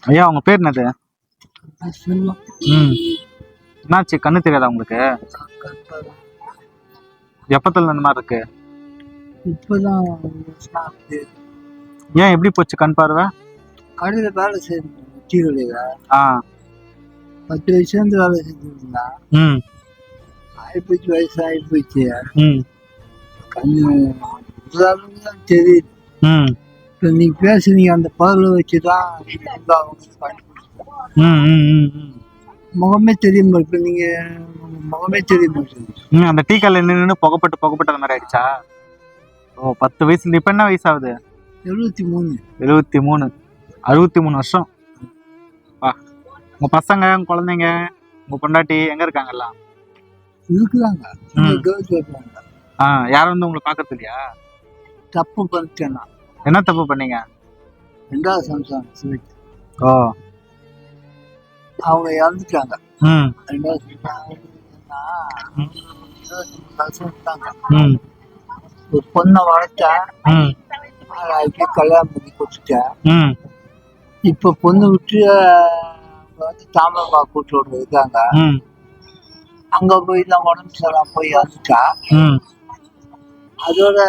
ஐயா உங்க பேர் என்னது? செல்வம். ம். என்னாச்சு, கண்ணு தெரியாதா உங்களுக்கு? எப்பத்துல இந்த மாதிரி இருக்கு? இப்பதான் ஏன் எப்படி போச்சு கண் பார்வை? கடையில வேலை செய்யணும், டீ கடையில ஆ 10 வயசுலேருந்து வேலை செஞ்சுருந்தா. ம் ஆயிப்போச்சு, வயசு ஆயிப்போச்சு. ம் கண்ணு தான் தெரியுது. ம் இப்போ நீங்க பேசுனீங்க, அந்த பார்வை வச்சுதான் அவங்க கண்டுபிடிச்சிட்டாங்க. ம் ம் ம் முகமே தெரிய மாட்டேன். நீங்க முகமே தெரிய மாட்டேங்குது. ம் அந்த டீ கல்ல நின்று புகப்பட்டு அந்த மாதிரி ஆயிடுச்சா? ஓ 10 வயசுல. இப்ப என்ன வயசாகுது? 73. 73. 63 வருஷம். வா. உங்க பசங்க, உங்க குழந்தைங்க, உங்க பொண்டாட்டி எங்க இருக்காங்கல்லாம்? இருக்குதாங்க. யாரும் வந்து உங்களை பாக்குறது இல்லையா? தப்பு பண்ணிட்டேன் நான். என்ன தப்பு பண்ணீங்க? 2வது சம்சாரம் சொல்லிட்டு ஓ அவங்க இறந்துட்டாங்க. 2வது ஒரு பொண்ணை வளர்த்தேன், கல்யாணம் பண்ணி கொடுத்துட்டேன். இப்ப பொண்ணு விட்டு வந்து தாமரமா கூட்டோடு இருக்காங்க. அங்க போய் தான் உடம்பு சரியில்லாம போய் இறந்துட்டா. அதோட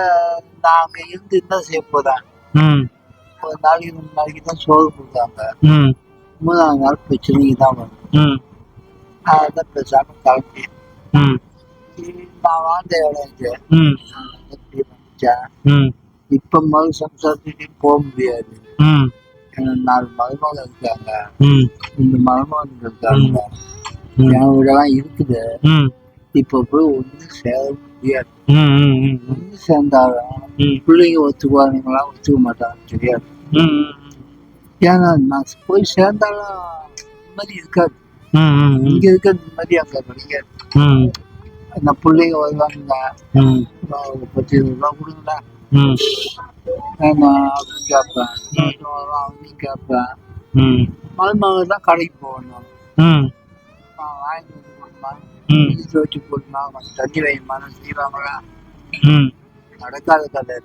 நான் அங்க இருந்து என்ன செய்ய போறேன்? ஒரு நாளைக்கு 2 நாளைக்கு தான் சோறு கொடுத்தாங்க. 3ஆவது நாள் பிரச்சனைக்கு தான் வரும். அதான் பேசாம கிளம்பி நான் வாழ்ந்த இடம் இது. இப்ப மறு சம்சாரத்துக்கு போக முடியாது. 4 மருமகள் இருக்காங்க, 2 மருமகன் இருக்காங்க, என் வீடெல்லாம் இருக்குது. இப்ப போய் ஒண்ணு சேர முடியாது. ஒண்ணு சேர்ந்தாலும் பிள்ளைங்க ஒத்துக்குவானுங்களா ஒத்துக்க மாட்டாங்க தெரியாது. ஏன்னா நான் போய் சேர்ந்தாலும் நிம்மதி இருக்காது. இங்க இருக்க நிம்மதி அங்க கிடைக்காது. அந்த பிள்ளைங்க வருவாங்க, 10 ரூபா கொடுங்களா அப்படின்னு கேட்பேன். அவங்க கேட்பேன். மருமகள் தான் கடைக்கு போகணும், வாங்கி வந்து கொடுமா, வச்சு போடுமா, தண்ணி வைமான்னு செய்வாங்களா? நடக்காத கதை.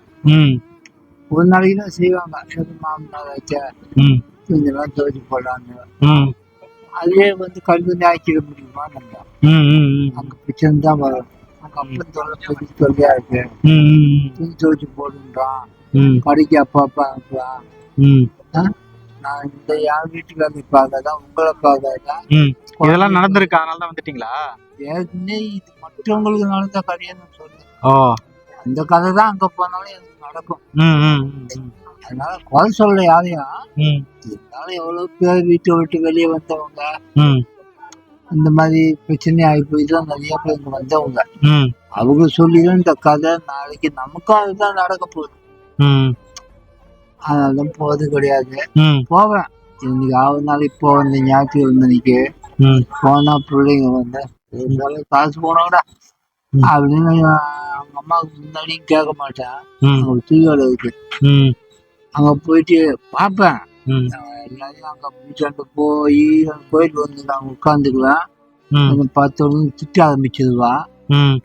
ஒரு நாளைக்கு தான் செய்வாங்க. மாமனார் வச்ச கொஞ்சம் துவைச்சு போடலான்னு. அதே வந்து கல்வி ஆக்கிட முடியுமா? நம்ம அங்க பிரச்சனை தான் வரும். அங்க அப்பன் தொல்லை தொல்லையா இருக்கு. துணி துவைச்சு போடுன்றான், கடைக்கு அப்பா அனுப்புறான். நான் இந்த என் வீட்டுக்காரங்க பார்க்கதான், உங்களை பார்க்கதான். இதெல்லாம் நடந்திருக்கு, அதனாலதான் வந்துட்டீங்களா? ஏற்கனவே இது மற்றவங்களுக்கு நடந்த கதையை நான் சொல்றேன். அந்த கதை தான் அங்க போனாலும் எனக்கு நடக்கும். அதனால குறை சொல்ல யாரையும். இருந்தாலும் எவ்வளவு பேர் வீட்டை விட்டு வெளியே வந்தவங்க, இந்த மாதிரி பிரச்சனை ஆகி போய்தான் நிறைய பேர் இங்க வந்தவங்க. அவங்க சொல்லிதான் இந்த கதை நாளைக்கு நமக்கும் அதுதான் நடக்க போகுது. அதனால போறது கிடையாது. போவேன் இன்னைக்கு 6 நாளைக்கு போவேன். இந்த ஞாயிற்றுக்கிழமைக்கு போனா பிள்ளைங்க வந்து காசு போனோட அப்படின்னு அவங்க அம்மாவுக்கு முன்னாடியும் கேட்க மாட்டேன். அவங்க தூயோட இருக்கு, அங்க போயிட்டு பார்ப்பேன். எல்லாரையும் அங்க பூச்சாண்டு போய் கோயில் வந்து நான் உட்காந்துக்குவேன். 10 திட்ட ஆரம்பிச்சிருவா.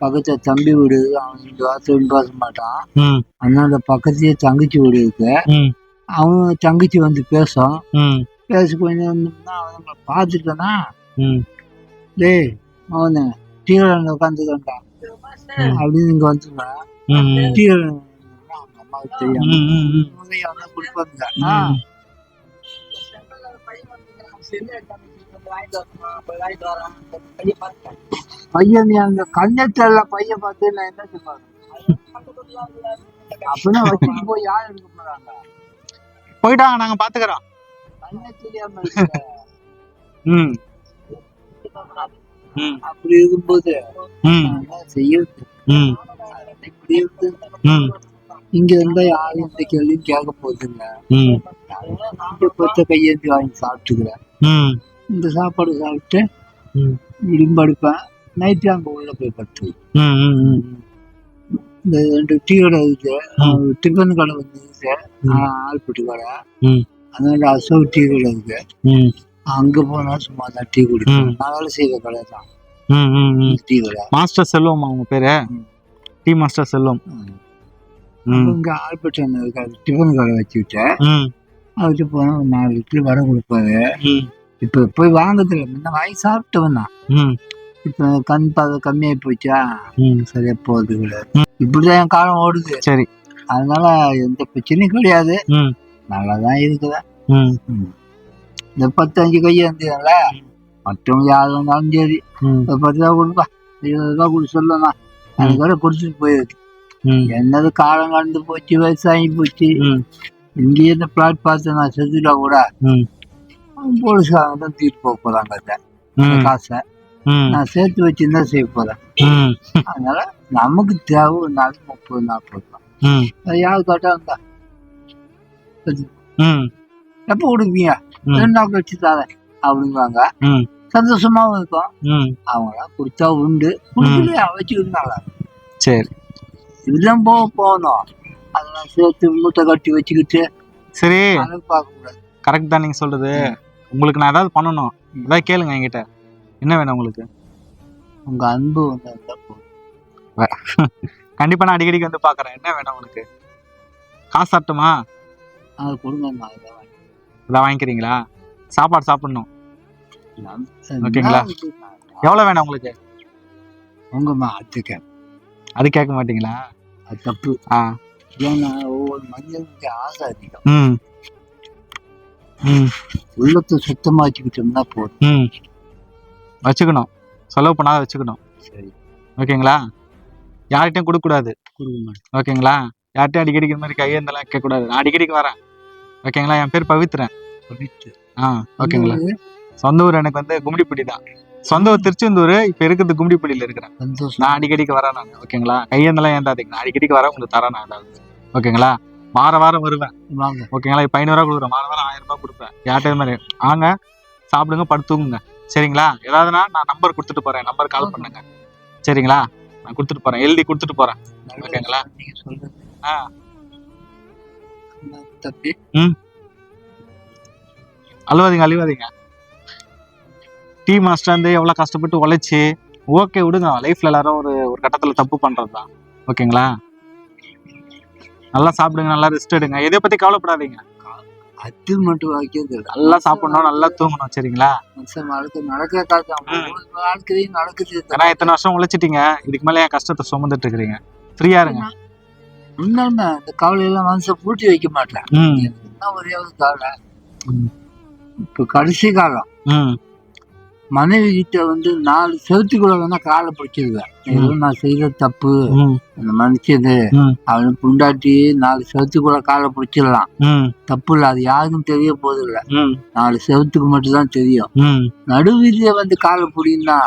பக்கத்துல தம்பி வீடு, அவன் 2 வாரத்தை பேச மாட்டான். அதனால பக்கத்துலயே தங்கச்சி வீடு இருக்கு. அவன் தங்கச்சி வந்து பேசும். பேச கொஞ்சம் இருந்தோம்னா அவனை பார்த்துட்டேன்னா, டேய் அவனை டீ கடையில் உட்காந்துக்கண்டா அப்படின்னு இங்க வந்துருவேன். டீ கடை அவங்க அம்மாவுக்கு தெரியும், கொடுப்பாங்க. பையன் நீ அந்த கண்ணத்துல பையன் பார்த்து நான் என்ன சொல்லுவாங்க? அப்படின்னா வச்சுட்டு போய் யார் எடுக்க போறாங்க? போயிட்டாங்க, நாங்க பாத்துக்கிறோம். கண்ணே தெரியாம அப்படி இருக்கும்போது செய்யறது இப்படி இருக்கு. இங்க இருந்தா யாரும் எந்த கேள்வியும் கேட்க போகுதுங்க. இங்க பொறுத்த கையேந்தி வாங்கி சாப்பிட்டுக்கிறேன். இந்த சாப்பாடு சாப்பிட்டு படுப்பேன். நைட்டு அங்க உள்ள போய் படுத்துக்கிறேன். இந்த 2 டீ கடை இருக்கு, டிஃபன் கடை வந்து ஆள்பட்டு கடை, அதனால அசோக் டீ கடை இருக்கு. அங்க போனா சும்மா தான் டீ குடிப்பேன். நான் வேலை செய்யற கடை தான் டீ கடை. மாஸ்டர் செல்வம் அவங்க பேரு, டீ மாஸ்டர் செல்வம். இங்க ஆள்பட்டு இருக்காரு, டிஃபன் கடை வச்சுக்கிட்டேன். அவர்கிட்ட போனா ஒரு 4 இட்லி வடை கொடுப்பாரு. இப்ப போய் வாங்குறதில்ல, முன்ன வாங்கி சாப்பிட்டவன் தான். இப்ப கண் பார்வை கம்மியாயி போச்சா, சரியா போகுது கிடையாது. இப்படிதான் என் காலம் ஓடுது. சரி. அதனால எந்த பிரச்சனையும் கிடையாது, நல்லாதான் இருக்குதா. இந்த 10-5 கையேந்தியல மற்றவங்க யாரு வந்தாலும் சரி, 10 ரூபா கொடுப்பா, 20 ரூபா கொடு சொல்லலாம், அதுக்கு வர கொடுத்துட்டு போயிருக்கு. என்னது காலம் கடந்து போச்சு, வயசாகி போச்சு. இங்கேயே இந்த பிளாட் பார்த்து நான் செத்துட்டா கூட போலீஸ்காரங்க தான் தூக்கிட்டு போக போறாங்க காசை. நான் சேர்த்து வச்சுருந்தா செய்ய போறேன். அதனால நமக்கு தேவை ஒரு நாளைக்கு 30-40 தான். அது யாரு கேட்டா எப்ப கொடுப்பீங்க, 2 நாள் கழிச்சு தரேன் அப்படிங்குவாங்க. சந்தோஷமாவும் இருக்கும். அவங்களாம் கொடுத்தா உண்டு, கொடுக்கலையா வச்சுக்கிட்டாங்க. சரி, இதெல்லாம் போகணும். அதெல்லாம் சேர்த்து மூட்டை கட்டி வச்சுக்கிட்டு சரி பார்க்க கூடாது. கரெக்ட் தான் நீங்க சொல்றது. உங்களுக்கு நான் ஏதாவது பண்ணணும், ஏதாவது கேளுங்க என்கிட்ட. என்ன வேணும் உங்களுக்கு? உங்க அன்பு வந்து கண்டிப்பா நான் அடிக்கடிக்கு வந்து பாக்குறேன். என்ன வேணும் உங்களுக்கு? காசு சாப்பிட்டுமா? அது கொடுங்க, இதான் வாங்கிக்கிறீங்களா? சாப்பாடு சாப்பிடணும், ஓகேங்களா? எவ்வளவு வேணும் உங்களுக்கு? உங்க அது கேட்க மாட்டீங்களா? அது தப்பு. ஏன்னா ஒவ்வொரு மனிதனுக்கு ஆசை அதிகம். உள்ளத்தை சுத்தமா வச்சுக்கிட்டோம்னா போதும். வச்சுக்கணும், செலவு பண்ணாத வச்சுக்கணும். சரி, ஓகேங்களா? யார்கிட்டையும் கொடுக்க கூடாது, ஓகேங்களா? யார்கிட்டையும் அடிக்கடிக்கு இந்த மாதிரி கையெந்தெல்லாம் கேட்க கூடாது. நான் அடிக்கடிக்கு வரேன், ஓகேங்களா? என் பேர் பவித்ரன். ஓகேங்களா? சொந்த ஊர் எனக்கு வந்து கும்மிடிப்பட்டி தான். சொந்த ஊர் திருச்செந்தூர், இப்ப இருக்கிறது கும்மிடிப்பட்டியில இருக்கிறேன். நான் அடிக்கடிக்கு வரேன் நான், ஓகேங்களா? கையெந்தெல்லாம் ஏந்தாதீங்க, நான் அடிக்கடிக்கு வரேன், உங்களுக்கு தரேன் நான் ஏதாவது, ஓகேங்களா? வாரம் வருவேன், ஓகேங்களா? இப்ப 500 ரூபா கொடுக்குறேன், வாரம் 1000 ரூபாய் கொடுப்பேன். யார்கிட்ட மாதிரி வாங்க, சாப்பிடுங்க, படுத்துங்க, சரிங்களா? ஏதாவதுனா நான் நம்பர் கொடுத்துட்டு போறேன், நம்பர் கால் பண்ணுங்க, சரிங்களா? நான் கொடுத்துட்டு போறேன், எழுதி கொடுத்துட்டு போறேன், ஓகேங்களா? அழுவாதீங்க. டீ மாஸ்டர் வந்து எவ்வளவு கஷ்டப்பட்டு உழைச்சி, ஓகே விடுங்க. லைஃப்ல எல்லாரும் ஒரு கட்டத்துல தப்பு பண்றதுதான், ஓகேங்களா? நல்லா சாப்பிடுங்க, நல்லா ரெஸ்ட் எடுங்க, எதை பத்தி கவலைப்படாதீங்க. அது மட்டும் வைக்கிறது நல்லா சாப்பிடணும், நல்லா தூங்கணும், சரிங்களா? ஏன்னா இத்தனை வருஷம் உழைச்சிட்டீங்க, இதுக்கு மேல என் கஷ்டத்தை சுமந்துட்டு இருக்கிறீங்க. ஃப்ரீயா இருங்க. இந்த கவலை எல்லாம் மனசை பூட்டி வைக்க மாட்டேன். ஒரே ஒரு கவலை, இப்ப கடைசி காலம் மனைவி கிட்ட வந்து 4 செவத்துக்குள்ள வேணா காலை பிடிச்சிருவேன். ஏதோ நான் செய்யற தப்பு, மன்னிச்சது அவனு புண்டாட்டி 4 செவத்துக்குள்ள காலை பிடிச்சிடலாம், தப்பு இல்லை. அது யாருக்கும் தெரிய போது இல்லை, 4 செவத்துக்கு மட்டும் தான் தெரியும். நடுவீதிய வந்து காலை பிடினா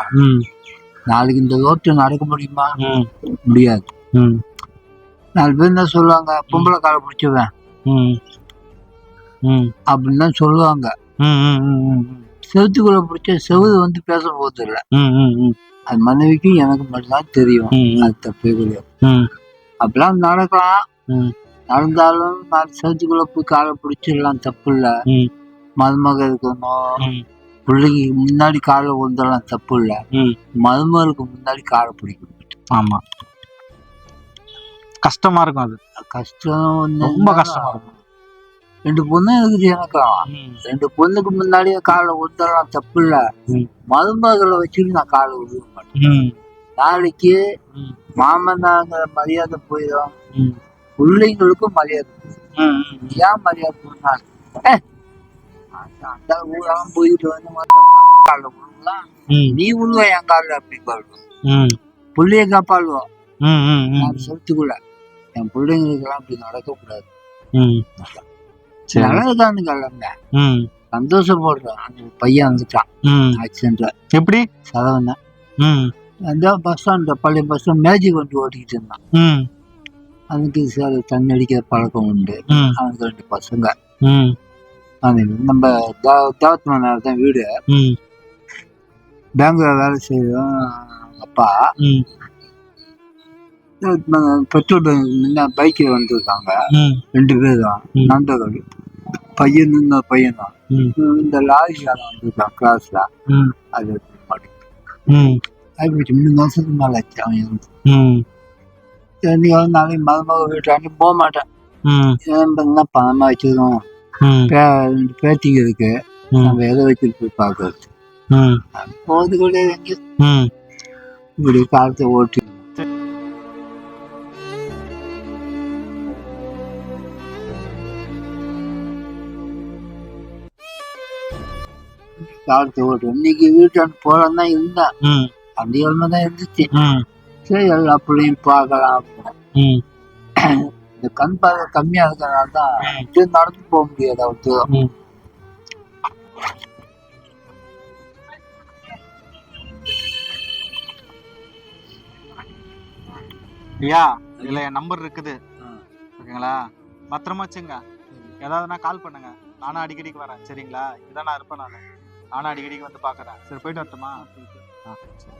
நாளைக்கு இந்த ரோட்டை நடக்க முடியுமா? முடியாது. 4 பேர் தான் சொல்லுவாங்க, பொம்பளை காலை பிடிச்சுவேன் அப்படின்னு தான் சொல்லுவாங்க. செவத்துக்குள்ள பிடிச்ச செவுது வந்து பேச போது இல்லை. அது மனைவிக்கு எனக்கு மட்டும்தான் தெரியும், அது தப்பே கிடையாது. அப்படிலாம் நடக்கலாம், நடந்தாலும் 4 செவத்துக்குள்ள போய் காலை பிடிச்சிடலாம், தப்பு இல்லை. மருமக இருக்கணும், பிள்ளைக்கு முன்னாடி காலை விழுந்தலாம், தப்பு இல்லை. மருமகளுக்கு முன்னாடி காலை பிடிக்கணும். ஆமா, கஷ்டமா இருக்கும், அது கஷ்டம், ரொம்ப கஷ்டமா இருக்கும். 2 பொண்ணு இருக்குது எனக்கும். 2 பொண்ணுக்கு முன்னாடியே காலை விழுந்தலாம், தப்பு இல்லை. மருமகளை வச்சுட்டு நான் காலை விழுக மாட்டேன். நாளைக்கு மாமனாங்கிற மரியாதை போயிடும், பிள்ளைங்களுக்கும் மரியாதை போயிடும். ஏன் மரியாதை போனா அந்த ஊரெல்லாம் போயிட்டு வந்து காலை விழுங்கலாம், நீ விழுவ என் காலில் அப்படி பாடுவோம், பிள்ளைய காப்பாடுவோம். நான் சொல்லிட்டுக்குள்ள என் பிள்ளைங்களுக்கெல்லாம் அப்படி நடக்கக்கூடாது. நல்லதுதான் கிளம்ப, சந்தோஷப்படுறேன். அந்த பையன் வந்துட்டான் ஆக்சிடென்ட்ல. எப்படி? சதவன் தான். பஸ் ஸ்டாண்ட், பழைய பஸ் ஸ்டாண்ட் மேஜிக் வண்டி ஓட்டிக்கிட்டு இருந்தான். அதுக்கு சார் தண்ணி அடிக்கிற பழக்கம் உண்டு. அவனுக்கு 2 பசங்க. நம்ம தேவத்மா நேரம் தான் வீடு. பேங்க்ல வேலை செய்யறோம் அப்பா. பெட்ரோல் பங்க் பைக்கில் வந்துருக்காங்க 2 பேர் தான் நண்பர்கள், பையன் இன்னொரு பையன் தான். இந்த லாரிக்காரன் வந்துருக்கான் கிளாஸ்ல. அது 3 வருஷத்துக்கு மேல ஆச்சு அவன் இருந்து. நாளைக்கு மருமக வீட்டாண்டி போக மாட்டேன், பணமா வச்சிருக்கோம், ரெண்டு பேட்டிங்க இருக்கு. நம்ம எதை வச்சுட்டு போய் பார்க்கறது? போது கூட எங்க இப்படி காலத்தை ஓட்டி காலத்தை ஓட்டு. இன்னைக்கு வீட்டாண்டு போலாம் தான் இருந்தேன். அந்த கிழமை தான் இருந்துச்சு. சரி எல்லா பிள்ளையும் பார்க்கலாம். இந்த கண் பார்வை கம்மியா இருக்கிறனால தான் நடந்து போக முடியாது அவருக்கு. ஐயா இதுல என் நம்பர் இருக்குது, ஓகேங்களா? பத்திரமா வச்சுங்க. ஏதாவதுனா கால் பண்ணுங்க. நானும் அடிக்கடிக்கு வரேன், சரிங்களா? இதான் நான் இருப்பேன். நானும் அடிக்கடிக்கு வந்து பாக்குறேன். சரி, போயிட்டு வரட்டுமா? சரி.